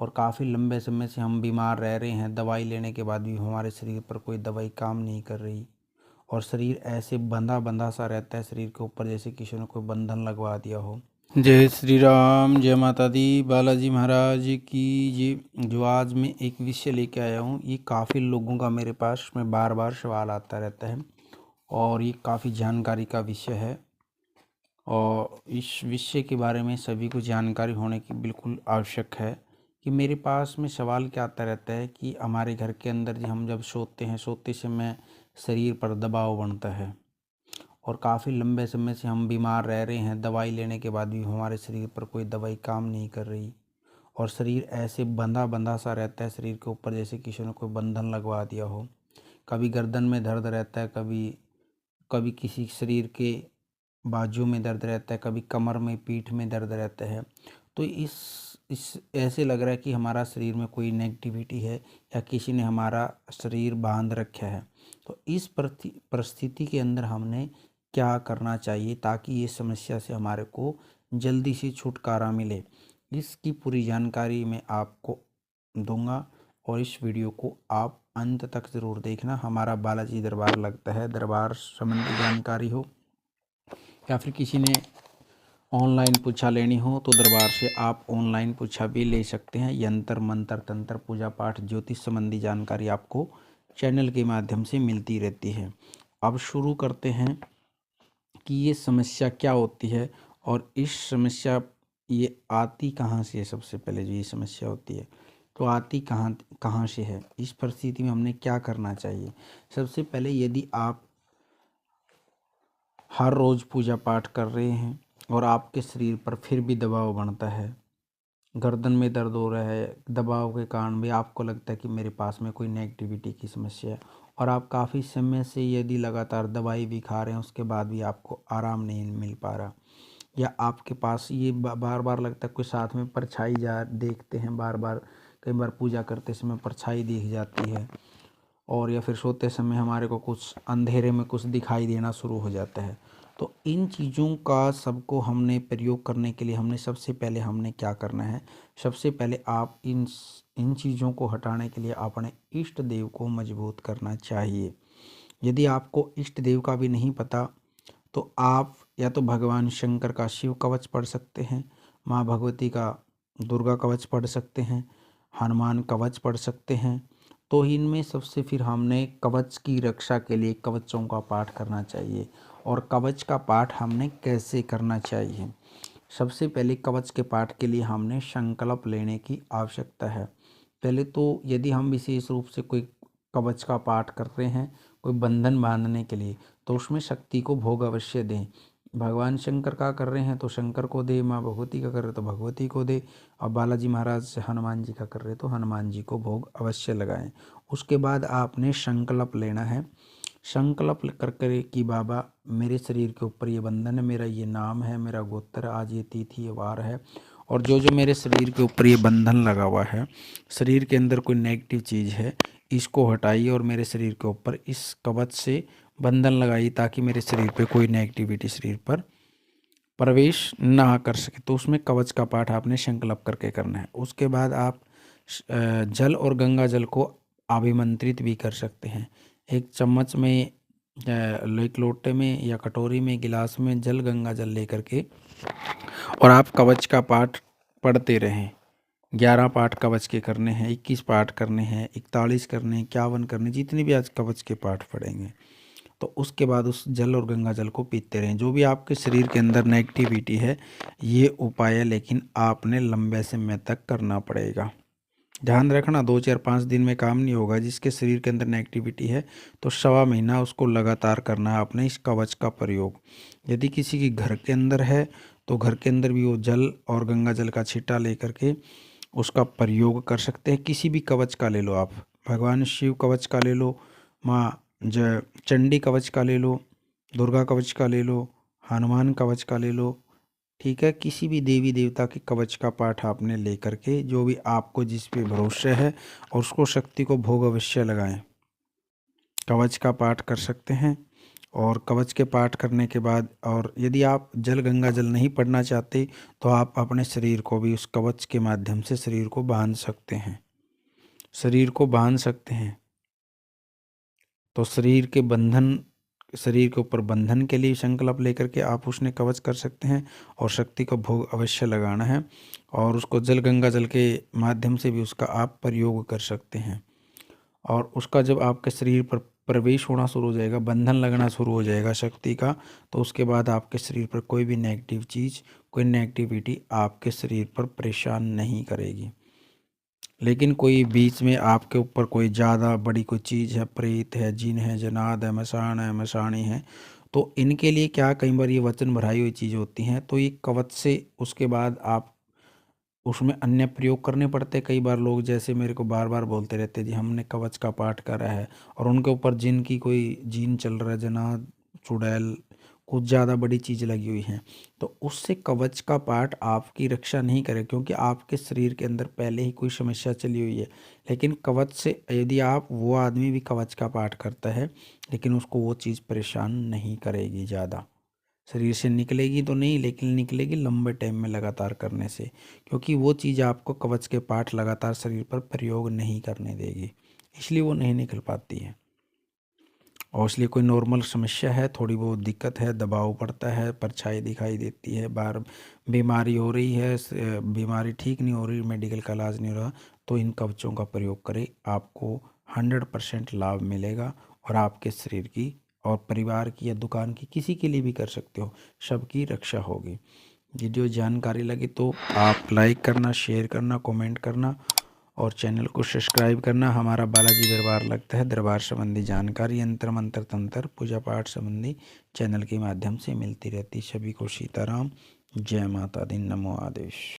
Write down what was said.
और काफ़ी लंबे समय से हम बीमार रह रहे हैं, दवाई लेने के बाद भी हमारे शरीर पर कोई दवाई काम नहीं कर रही और शरीर ऐसे बंधा बंधा सा रहता है शरीर के ऊपर, जैसे किसी ने कोई बंधन लगवा दिया हो। जय श्री राम, जय माता दी, बालाजी महाराज की। ये जो आज मैं एक विषय लेके आया हूँ, ये काफ़ी लोगों का मेरे पास में बार बार सवाल आता रहता है और ये काफ़ी जानकारी का विषय है और इस विषय के बारे में सभी को जानकारी होने की बिल्कुल आवश्यक है। कि मेरे पास में सवाल क्या आता रहता है कि हमारे घर के अंदर हम जब सोते हैं, सोते समय शरीर पर दबाव बनता है और काफ़ी लंबे समय से हम बीमार रह रहे हैं, दवाई लेने के बाद भी हमारे शरीर पर कोई दवाई काम नहीं कर रही और शरीर ऐसे बंधा बंधा सा रहता है शरीर के ऊपर, जैसे किसी ने कोई बंधन लगवा दिया हो। कभी गर्दन में दर्द रहता है, कभी कभी किसी शरीर के बाजू में दर्द रहता है, कभी कमर में, पीठ में दर्द रहता है। तो इस ऐसे लग रहा है कि हमारा शरीर में कोई नेगेटिविटी है या किसी ने हमारा शरीर बांध रखा है। तो इस परिस्थिति के अंदर हमने क्या करना चाहिए ताकि ये समस्या से हमारे को जल्दी से छुटकारा मिले, इसकी पूरी जानकारी मैं आपको दूंगा और इस वीडियो को आप अंत तक ज़रूर देखना। हमारा बालाजी दरबार लगता है, दरबार संबंधी जानकारी हो या फिर किसी ने ऑनलाइन पूछा लेनी हो तो दरबार से आप ऑनलाइन पूछा भी ले सकते हैं। यंत्र मंत्र तंत्र पूजा पाठ ज्योतिष संबंधी जानकारी आपको चैनल के माध्यम से मिलती रहती है। अब शुरू करते हैं कि ये समस्या क्या होती है और इस समस्या ये आती कहाँ से है। सबसे पहले जो ये समस्या होती है तो आती कहाँ कहाँ से है, इस परिस्थिति में हमने क्या करना चाहिए। सबसे पहले यदि आप हर रोज़ पूजा पाठ कर रहे हैं और आपके शरीर पर फिर भी दबाव बनता है, गर्दन में दर्द हो रहा है, दबाव के कारण भी आपको लगता है कि मेरे पास में कोई नेगेटिविटी की समस्या है और आप काफ़ी समय से यदि लगातार दवाई भी खा रहे हैं उसके बाद भी आपको आराम नहीं मिल पा रहा, या आपके पास ये बार बार लगता है कोई साथ में परछाई जा देखते हैं, बार बार कई बार पूजा करते समय परछाई दिख जाती है और या फिर सोते समय हमारे को कुछ अंधेरे में कुछ दिखाई देना शुरू हो जाता है। तो इन चीज़ों का सबको हमने प्रयोग करने के लिए सबसे पहले हमने क्या करना है। सबसे पहले आप इन चीज़ों को हटाने के लिए अपने इष्ट देव को मजबूत करना चाहिए। यदि आपको इष्ट देव का भी नहीं पता तो आप या तो भगवान शंकर का शिव कवच पढ़ सकते हैं, माँ भगवती का दुर्गा कवच पढ़ सकते हैं, हनुमान कवच पढ़ सकते हैं। तो इनमें सबसे फिर हमने कवच की रक्षा के लिए कवचों का पाठ करना चाहिए। और कवच का पाठ हमने कैसे करना चाहिए। सबसे पहले कवच के पाठ के लिए हमने संकल्प लेने की आवश्यकता है। पहले तो यदि हम विशेष रूप से कोई कवच का पाठ कर रहे हैं कोई बंधन बांधने के लिए, तो उसमें शक्ति को भोग अवश्य दें। भगवान शंकर का कर रहे हैं तो शंकर को दे, माँ भगवती का कर रहे तो भगवती को दे, और बालाजी महाराज हनुमान जी का कर रहे तो हनुमान जी को भोग अवश्य लगाएं। उसके बाद आपने संकल्प लेना है। संकल्प कर कर कि बाबा मेरे शरीर के ऊपर ये बंधन है, मेरा ये नाम है, मेरा गोत्र, आज ये तिथि ये वार है, और जो जो मेरे शरीर के ऊपर ये बंधन लगा हुआ है, शरीर के अंदर कोई नेगेटिव चीज़ है, इसको हटाइए और मेरे शरीर के ऊपर इस कवच से बंधन लगाइए ताकि मेरे शरीर पे कोई नेगेटिविटी शरीर पर प्रवेश ना कर सके। तो उसमें कवच का पाठ आपने संकल्प करके करना है। उसके बाद आप जल और गंगा जल को अभिमंत्रित भी कर सकते हैं। एक चम्मच में, एक लोटे में या कटोरी में, गिलास में जल गंगा जल लेकर के और आप कवच का पाठ पढ़ते रहें। 11 पाठ कवच के करने हैं, 21 पाठ करने हैं, 41 करने हैं, 51 करने, जितने भी आज कवच के पाठ पढ़ेंगे। तो उसके बाद उस जल और गंगा जल को पीते रहें। जो भी आपके शरीर के अंदर नेगेटिविटी है, ये उपाय है, लेकिन आपने लंबे समय तक करना पड़ेगा। ध्यान रखना 2 4 5 दिन में काम नहीं होगा। जिसके शरीर के अंदर नेगेटिविटी है तो सवा महीना उसको लगातार करना है अपने इस कवच का प्रयोग। यदि किसी के घर के अंदर है तो घर के अंदर भी वो जल और गंगा जल का छींटा लेकर के उसका प्रयोग कर सकते हैं। किसी भी कवच का ले लो आप, भगवान शिव कवच का ले लो, माँ चंडी कवच का ले लो, दुर्गा कवच का ले लो, हनुमान कवच का ले लो, ठीक है। किसी भी देवी देवता के कवच का पाठ आपने लेकर के, जो भी आपको जिस पे भरोसा है, और उसको शक्ति को भोग अवश्य लगाएं। कवच का पाठ कर सकते हैं और कवच के पाठ करने के बाद, और यदि आप जल गंगा जल नहीं पढ़ना चाहते तो आप अपने शरीर को भी उस कवच के माध्यम से शरीर को बांध सकते हैं, शरीर को बांध सकते हैं। तो शरीर के बंधन, शरीर के ऊपर बंधन के लिए संकल्प लेकर के आप उसने कवच कर सकते हैं, और शक्ति का भोग अवश्य लगाना है, और उसको जल गंगा जल के माध्यम से भी उसका आप प्रयोग कर सकते हैं। और उसका जब आपके शरीर पर प्रवेश होना शुरू हो जाएगा, बंधन लगना शुरू हो जाएगा शक्ति का, तो उसके बाद आपके शरीर पर कोई भी नेगेटिव चीज़, कोई नेगेटिविटी आपके शरीर पर परेशान नहीं करेगी। लेकिन कोई बीच में आपके ऊपर कोई ज़्यादा बड़ी कोई चीज़ है, प्रेत है, जिन है, जनाद है, मसान है, मसाणी है, तो इनके लिए क्या, कई बार ये वचन भराई हुई चीज़ होती हैं, तो ये कवच से उसके बाद आप उसमें अन्य प्रयोग करने पड़ते हैं। कई बार लोग जैसे मेरे को बार बार बोलते रहते हैं, जी हमने कवच का पाठ करा है, और उनके ऊपर जिन की कोई जीन चल रहा है, जनाद, चुड़ैल, कुछ ज़्यादा बड़ी चीज़ लगी हुई है, तो उससे कवच का पाठ आपकी रक्षा नहीं करे, क्योंकि आपके शरीर के अंदर पहले ही कोई समस्या चली हुई है। लेकिन कवच से यदि आप, वो आदमी भी कवच का पाठ करता है, लेकिन उसको वो चीज़ परेशान नहीं करेगी ज़्यादा, शरीर से निकलेगी तो नहीं, लेकिन निकलेगी लंबे टाइम में लगातार करने से, क्योंकि वो चीज़ आपको कवच के पाठ लगातार शरीर पर प्रयोग नहीं करने देगी, इसलिए वो नहीं निकल पाती है। और इसलिए कोई नॉर्मल समस्या है, थोड़ी बहुत दिक्कत है, दबाव पड़ता है, परछाई दिखाई देती है, बार बीमारी हो रही है, बीमारी ठीक नहीं हो रही, मेडिकल का इलाज नहीं हो रहा, तो इन कवचों का प्रयोग करें, आपको 100% लाभ मिलेगा, और आपके शरीर की और परिवार की या दुकान की, किसी के लिए भी कर सकते हो, सबकी रक्षा होगी। वीडियो जानकारी लगी तो आप लाइक करना, शेयर करना, कमेंट करना, और चैनल को सब्सक्राइब करना। हमारा बालाजी दरबार लगता है, दरबार संबंधी जानकारी, यंत्र मंत्र तंत्र पूजा पाठ संबंधी चैनल के माध्यम से मिलती रहती। सभी को सीताराम, जय माता दी, नमो आदेश।